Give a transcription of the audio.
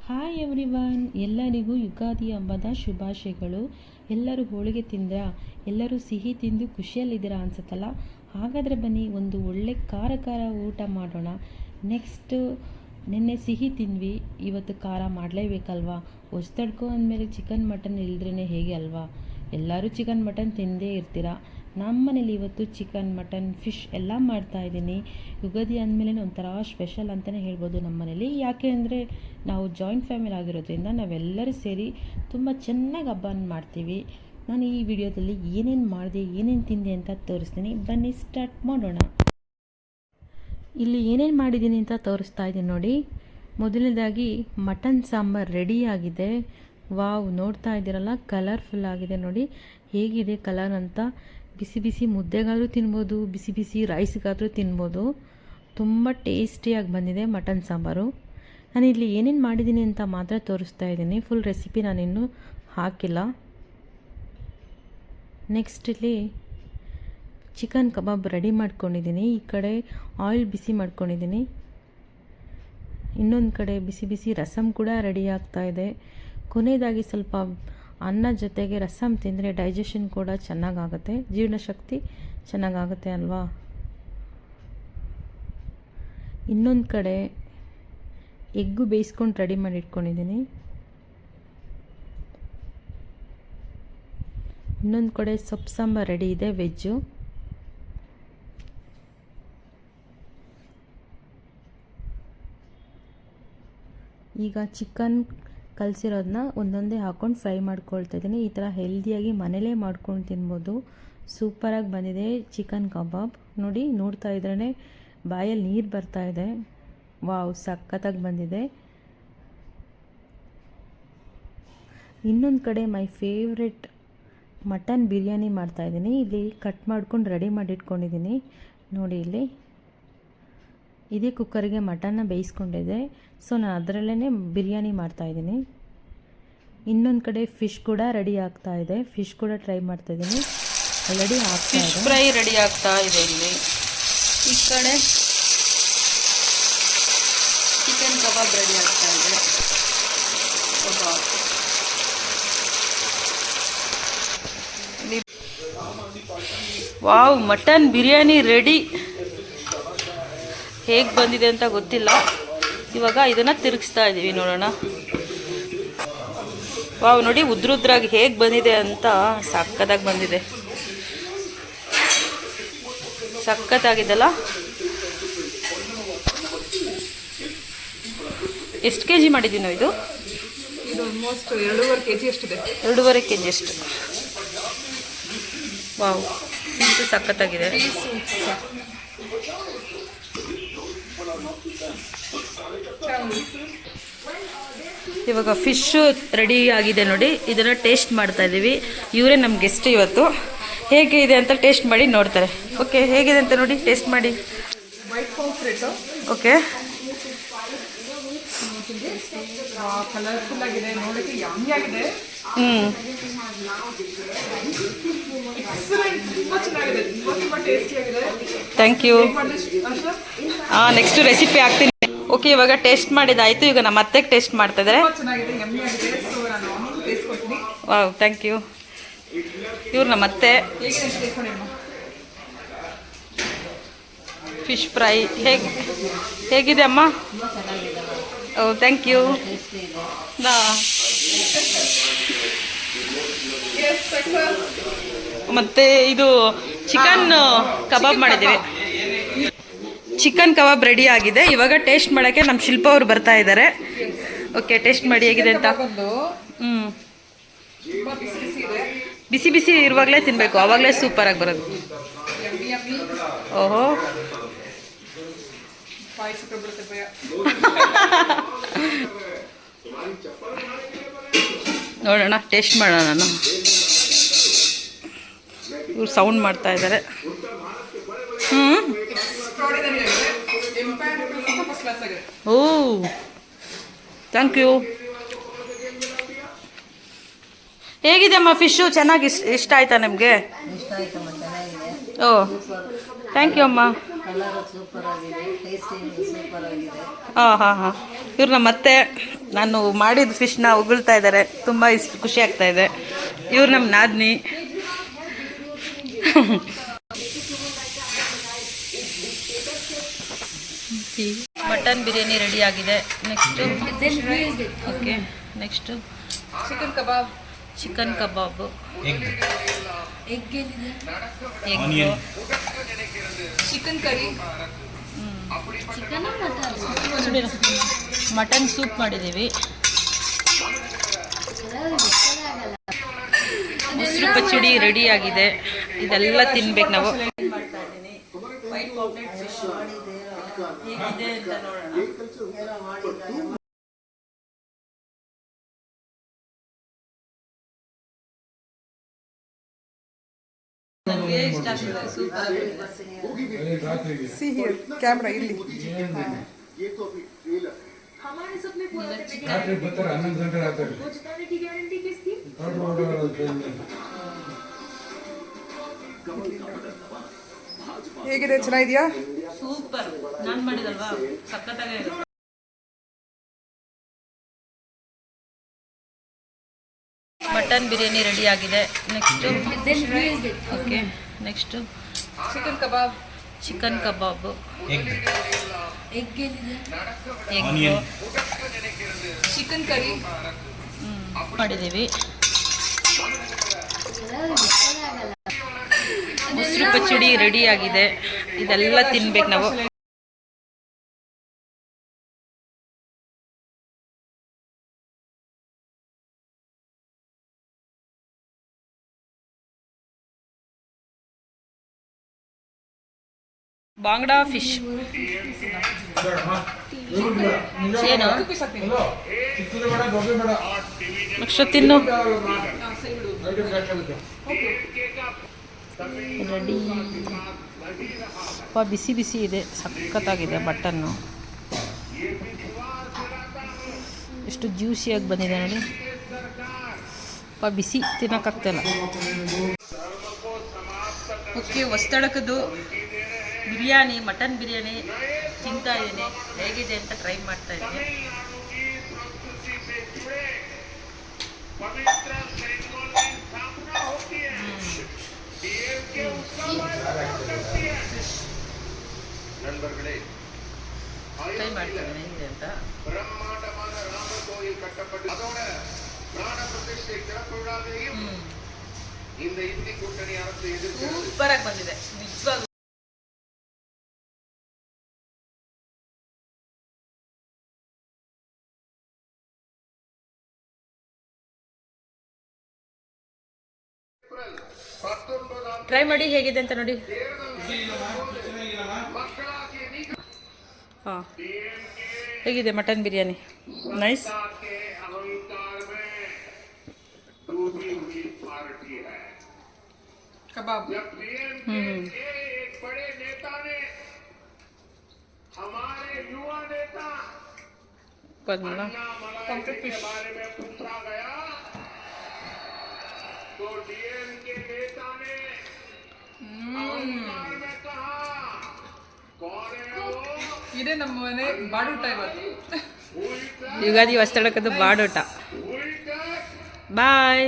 Hi everyone, ಎಲ್ಲರಿಗೂ ಯುಗಾದಿ ಹಬ್ಬದ ಶುಭಾಶಯಗಳು. ಎಲ್ಲರೂ ಹೋಳಿಗೆ ತಿಂದ್ರಾ? ಎಲ್ಲರೂ ಸಿಹಿ ತಿಂದು ಖುಷಿಯಲ್ಲಿದ್ದೀರಾ ಅನ್ಸುತ್ತಲ್ಲ. ಹಾಗಾದರೆ ಬನ್ನಿ ಒಂದು ಒಳ್ಳೆ ಖಾರ ಊಟ ಮಾಡೋಣ. ನಿನ್ನೆ ಸಿಹಿ ತಿಂದ್ವಿ, ಇವತ್ತು ಖಾರ ಮಾಡಲೇಬೇಕಲ್ವಾ. ಹೊಸ್ತಡ್ಕೊ ಅಂದಮೇಲೆ ಚಿಕನ್ ಮಟನ್ ಇಲ್ದ್ರೇ ಹೇಗೆ ಅಲ್ವಾ. ಎಲ್ಲರೂ ಚಿಕನ್ ಮಟನ್ ತಿಂದೇ ಇರ್ತೀರ. ನಮ್ಮ ಮನೇಲಿ ಇವತ್ತು ಚಿಕನ್ ಮಟನ್ ಫಿಶ್ ಎಲ್ಲ ಮಾಡ್ತಾಯಿದ್ದೀನಿ. ಯುಗಾದಿ ಅಂದಮೇಲೆ ಒಂಥರ ಸ್ಪೆಷಲ್ ಅಂತಲೇ ಹೇಳ್ಬೋದು ನಮ್ಮ ಮನೇಲಿ. ಯಾಕೆ ಅಂದರೆ ನಾವು ಜಾಯಿಂಟ್ ಫ್ಯಾಮಿಲಿ ಆಗಿರೋದ್ರಿಂದ ನಾವೆಲ್ಲರೂ ಸೇರಿ ತುಂಬ ಚೆನ್ನಾಗಿ ಹಬ್ಬನ ಮಾಡ್ತೀವಿ. ನಾನು ಈ ವಿಡಿಯೋದಲ್ಲಿ ಏನೇನು ಮಾಡಿದೆ, ಏನೇನು ತಿಂದೆ ಅಂತ ತೋರಿಸ್ತೀನಿ. ಬನ್ನಿ ಸ್ಟಾರ್ಟ್ ಮಾಡೋಣ. ಇಲ್ಲಿ ಏನೇನು ಮಾಡಿದ್ದೀನಿ ಅಂತ ತೋರಿಸ್ತಾ ಇದ್ದೀನಿ ನೋಡಿ. ಮೊದಲನೇದಾಗಿ ಮಟನ್ ಸಾಂಬಾರು ರೆಡಿಯಾಗಿದೆ. ವಾವ್, ನೋಡ್ತಾ ಇದ್ದೀರಲ್ಲ, ಕಲರ್ಫುಲ್ ಆಗಿದೆ ನೋಡಿ ಹೇಗಿದೆ ಕಲರ್ ಅಂತ. ಬಿಸಿ ಬಿಸಿ ಮುದ್ದೆಗಾದರೂ ತಿನ್ಬೋದು, ಬಿಸಿ ಬಿಸಿ ರೈಸ್ಗಾದರೂ ತಿನ್ಬೋದು. ತುಂಬ ಟೇಸ್ಟಿಯಾಗಿ ಬಂದಿದೆ ಮಟನ್ ಸಾಂಬಾರು. ನಾನು ಇಲ್ಲಿ ಏನೇನು ಮಾಡಿದ್ದೀನಿ ಅಂತ ಮಾತ್ರ ತೋರಿಸ್ತಾ ಇದ್ದೀನಿ, ಫುಲ್ ರೆಸಿಪಿ ನಾನಿನ್ನೂ ಹಾಕಿಲ್ಲ. ನೆಕ್ಸ್ಟ್ ಇಲ್ಲಿ ಚಿಕನ್ ಕಬಾಬ್ ರೆಡಿ ಮಾಡ್ಕೊಂಡಿದ್ದೀನಿ. ಈ ಕಡೆ ಆಯಿಲ್ ಬಿಸಿ ಮಾಡ್ಕೊಂಡಿದ್ದೀನಿ. ಇನ್ನೊಂದು ಕಡೆ ಬಿಸಿ ಬಿಸಿ ರಸಮ್ ಕೂಡ ರೆಡಿ ಆಗ್ತಾ ಇದೆ. ಕೊನೆಯದಾಗಿ ಸ್ವಲ್ಪ ಅನ್ನ ಜೊತೆಗೆ ರಸಮ್ ತಿಂದರೆ ಡೈಜೆಷನ್ ಕೂಡ ಚೆನ್ನಾಗಾಗುತ್ತೆ, ಜೀರ್ಣಶಕ್ತಿ ಚೆನ್ನಾಗಾಗುತ್ತೆ ಅಲ್ವಾ. ಇನ್ನೊಂದು ಕಡೆ ಎಗ್ಗು ಬೇಯಿಸ್ಕೊಂಡು ರೆಡಿ ಮಾಡಿ ಇಟ್ಕೊಂಡಿದ್ದೀನಿ. ಇನ್ನೊಂದು ಕಡೆ ಸೊಪ್ಪು ಸಾಂಬಾರು ರೆಡಿ ಇದೆ, ವೆಜ್ಜು. ಈಗ ಚಿಕನ್ ಕಲಸಿರೋದನ್ನ ಒಂದೊಂದೇ ಹಾಕ್ಕೊಂಡು ಫ್ರೈ ಮಾಡ್ಕೊಳ್ತಾ ಇದ್ದೀನಿ. ಈ ಥರ ಹೆಲ್ದಿಯಾಗಿ ಮನೇಲೇ ಮಾಡ್ಕೊಂಡು ತಿನ್ಬೋದು. ಸೂಪರಾಗಿ ಬಂದಿದೆ ಚಿಕನ್ ಕಬಾಬ್. ನೋಡಿ, ನೋಡ್ತಾ ಇದ್ರೇ ಬಾಯಲ್ಲಿ ನೀರು ಬರ್ತಾ ಇದೆ. ವಾವ್, ಸಖತ್ತಾಗಿ ಬಂದಿದೆ. ಇನ್ನೊಂದು ಕಡೆ ಮೈ ಫೇವ್ರೆಟ್ ಮಟನ್ ಬಿರಿಯಾನಿ ಮಾಡ್ತಾಯಿದ್ದೀನಿ. ಇಲ್ಲಿ ಕಟ್ ಮಾಡ್ಕೊಂಡು ರೆಡಿ ಮಾಡಿ ಇಟ್ಕೊಂಡಿದ್ದೀನಿ ನೋಡಿ. ಇಲ್ಲಿ ಇದೇ ಕುಕ್ಕರಿಗೆ ಮಟನ್ನ ಬೇಯಿಸ್ಕೊಂಡಿದ್ದೆ, ಸೊ ನಾನು ಅದರಲ್ಲೇ ಬಿರಿಯಾನಿ ಮಾಡ್ತಾಯಿದ್ದೀನಿ. ಇನ್ನೊಂದು ಕಡೆ ಫಿಶ್ ಕೂಡ ರೆಡಿ ಆಗ್ತಾ ಇದೆ. ಫಿಶ್ ಕೂಡ ಟ್ರೈ ಮಾಡ್ತಾಯಿದ್ದೀನಿ. ಆಲ್ರೆಡಿ ಆಗ್ತಾ ಇದೆ, ಫ್ರೈ ರೆಡಿ ಆಗ್ತಾ ಇದೆ. ಇಲ್ಲಿ ಈ ಕಡೆ ಚಿಕನ್ ಕಬಾಬ್ ರೆಡಿ ಆಗ್ತಾ ಇದೆ. Wow, mutton biryani ready. ಹೇಗೆ ಬಂದಿದೆ ಅಂತ ಗೊತ್ತಿಲ್ಲ. ಇವಾಗ ಇದನ್ನು ತಿರುಗಿಸ್ತಾ ಇದ್ದೀವಿ, ನೋಡೋಣ. ವಾವ್, ನೋಡಿ ಉದ್ರುದ್ರಾಗಿ ಹೇಗೆ ಬಂದಿದೆ ಅಂತ. ಸಖತ್ತಾಗಿ ಬಂದಿದೆ, ಸಖತ್ತಾಗಿದೆಲ್ಲ. ಎಷ್ಟು ಕೆ ಜಿ ಮಾಡಿದ್ದೀನೋ ಇದು? Almost 2.5 kg ಅಷ್ಟಿದೆ. 2.5 kg ಅಷ್ಟು. ವಾವ್, ಇದು ಸಖತ್ತಾಗಿದೆ. ಇವಾಗ ಫಿಶ್ಶು ರೆಡಿ ಆಗಿದೆ ನೋಡಿ. ಇದನ್ನು ಟೇಸ್ಟ್ ಮಾಡ್ತಾ ಇದ್ದೀವಿ. ಇವರೇ ನಮ್ಮ ಗೆಸ್ಟ್ ಇವತ್ತು. ಹೇಗೆ ಇದೆ ಅಂತ ಟೇಸ್ಟ್ ಮಾಡಿ ನೋಡ್ತಾರೆ. ಓಕೆ, ಹೇಗಿದೆ ಅಂತ ನೋಡಿ, ಟೇಸ್ಟ್ ಮಾಡಿ. ಓಕೆ, ಕಲರ್ಫುಲ್ ಆಗಿದೆ, ನೋಡೋಕ್ಕೆ ಯಮ್ಮಿ ಆಗಿದೆ. Thank you. ನೆಕ್ಸ್ಟ್ ರೆಸಿಪಿ ಹಾಕ್ತೀನಿ. ಓಕೆ, ಇವಾಗ ಟೇಸ್ಟ್ ಮಾಡಿದಾಯಿತು. ಈಗ ನಮ್ಮ ಅತ್ತೆಗೆ ಟೇಸ್ಟ್ ಮಾಡ್ತಾ ಇದ್ದಾರೆ. Wow, thank you. ಇವ್ರು ನಮ್ಮ ಅತ್ತೆ. ಫಿಶ್ ಫ್ರೈ ಹೇಗಿದೆ ಅಮ್ಮ? Oh, thank you. ಮತ್ತು ಇದು ಚಿಕನ್ ಕಬಾಬ್ ಮಾಡಿದ್ದೀವಿ. ಚಿಕನ್ ಕಬಾಬ್ ರೆಡಿ ಆಗಿದೆ. ಇವಾಗ ಟೇಸ್ಟ್ ಮಾಡೋಕ್ಕೆ ನಮ್ಮ ಶಿಲ್ಪ ಅವರು ಬರ್ತಾ ಇದ್ದಾರೆ. ಓಕೆ, ಟೇಸ್ಟ್ ಮಾಡಿ ಹೇಗಿದೆ ಅಂತ. ಬಿಸಿ ಬಿಸಿ ಇರುವಾಗಲೇ ತಿನ್ನಬೇಕು, ಆವಾಗಲೇ ಸೂಪರಾಗಿ ಬರೋದು. ಓಹೋ, ನೋಡೋಣ, ಟೇಸ್ಟ್ ಮಾಡೋಣ. ನಾನು ಇವ್ರು ಸೌಂಡ್ ಮಾಡ್ತಾ ಇದ್ದಾರೆ. ಓ, ಥ್ಯಾಂಕ್ ಯು. ಹೇಗಿದೆ ಅಮ್ಮ ಫಿಶ್ಶು? ಚೆನ್ನಾಗಿ ಇಷ್ಟ ಆಯ್ತಾ ನಿಮಗೆ? ಓ, ಥ್ಯಾಂಕ್ ಯು ಅಮ್ಮ. ಹಾಂ ಹಾಂ ಹಾಂ, ಇವ್ರು ನಮ್ಮ ಅತ್ತೆ. ನಾನು ಮಾಡಿದ ಫಿಶ್ನ ಉಗುಳ್ತಾ ಇದ್ದಾರೆ, ತುಂಬ ಖುಷಿ ಆಗ್ತಾ ಇದೆ. ಇವ್ರು ನಮ್ಮ ನಾದ್ನಿ. ಮಟನ್ ಬಿರಿಯಾನಿ ರೆಡಿ ಆಗಿದೆ. Next okay, next chicken kebab, chicken kebab, egg, chicken curry, mutton soup ಮಾಡಿದ್ದೀವಿ. ಮೊಸರು ಪಚ್ಚಡಿ ರೆಡಿ ಆಗಿದೆ. ಇದೆಲ್ಲ ತಿನ್ಬೇಕು ನಾವು. ಹೇಗಿದೆ ಅಂತ ನೋಡೋಣ. ನನಗೆ ಇಷ್ಟ ಆಗ್ತದೆ. ಸೂಪರ್. ಸಿ ಹಿಯರ್ ಕ್ಯಾಮ್ರಾ ಇಲ್ಲಿ. ಹೇಗಿದೆ, ಚೆನ್ನಾಗಿದೆಯಾ? ಸೂಪರ್. ನಾನು ಮಾಡಿದಲ್ವಾ, ಸಖತ್ತಾಗೇ ಇದೆ. ಮಟನ್ ಬಿರಿಯಾನಿ ರೆಡಿ ಆಗಿದೆ. Next okay, next chicken kebab, chicken kebab, egg, chicken ಕರಿ ಮಾಡಿದ್ದೀವಿ. ಮೊಸರು ಪಚ್ಚಡಿ ರೆಡಿ ಆಗಿದೆ. ಇದೆಲ್ಲ ತಿನ್ಬೇಕು ನಾವು. ಬಾಂಗ್ಡಾ ಫಿಶ್ ಏನು ಲಕ್ಷ ತಿನ್ನು. ರೆಡಿ. ಬಿಸಿ ಬಿಸಿ ಇದೆ, ಸಖತ್ತಾಗಿದೆ. ಮಟನ್ನು ಎಷ್ಟು ಜ್ಯೂಸಿಯಾಗಿ ಬಂದಿದೆ ನೋಡಿ. ಬಿಸಿ ತಿನ್ನೋಕ್ಕಾಗ್ತಾಯಿಲ್ಲ. ಓಕೆ, ಹೊಸ್ತಳಕದ್ದು ಬಿರಿಯಾನಿ, ಮಟನ್ ಬಿರಿಯಾನಿ ತಿಂತಾ ಇದ್ದೀನಿ. ಹೇಗಿದೆ ಅಂತ ಟ್ರೈ ಮಾಡ್ತಾ ಇದ್ದೀನಿ. ಟ್ರೈ ಮಾಡ್ತಾ ಇದ್ದೀನಿ ಹೇಗಿದೆ ಅಂತ. ಸೂಪರಾಗಿ ಬಂದಿದೆ ನಿಜವಾಗ್ಲೂ. ಟ್ರೈ ಮಾಡಿ ಹೇಗಿದೆ ಅಂತ ನೋಡಿ. ಹಾಂ, ಹೇಗಿದೆ ಮಟನ್ ಬಿರಿಯಾನಿ? ನೈಸ್. ಕಬಾಬ್ ಬಂದ್ಮೇಲೆ ಪಂಪ್ಲೆಟ್ ಫಿಶ್, ಇದೇ ನಮ್ಮ ಮನೆ ಬಾಡೂಟ ಇವತ್ತು. ಯುಗಾದಿ ಹೊಸ್ತಳಕದ್ದು ಬಾಡೂಟ. ಬಾಯ್.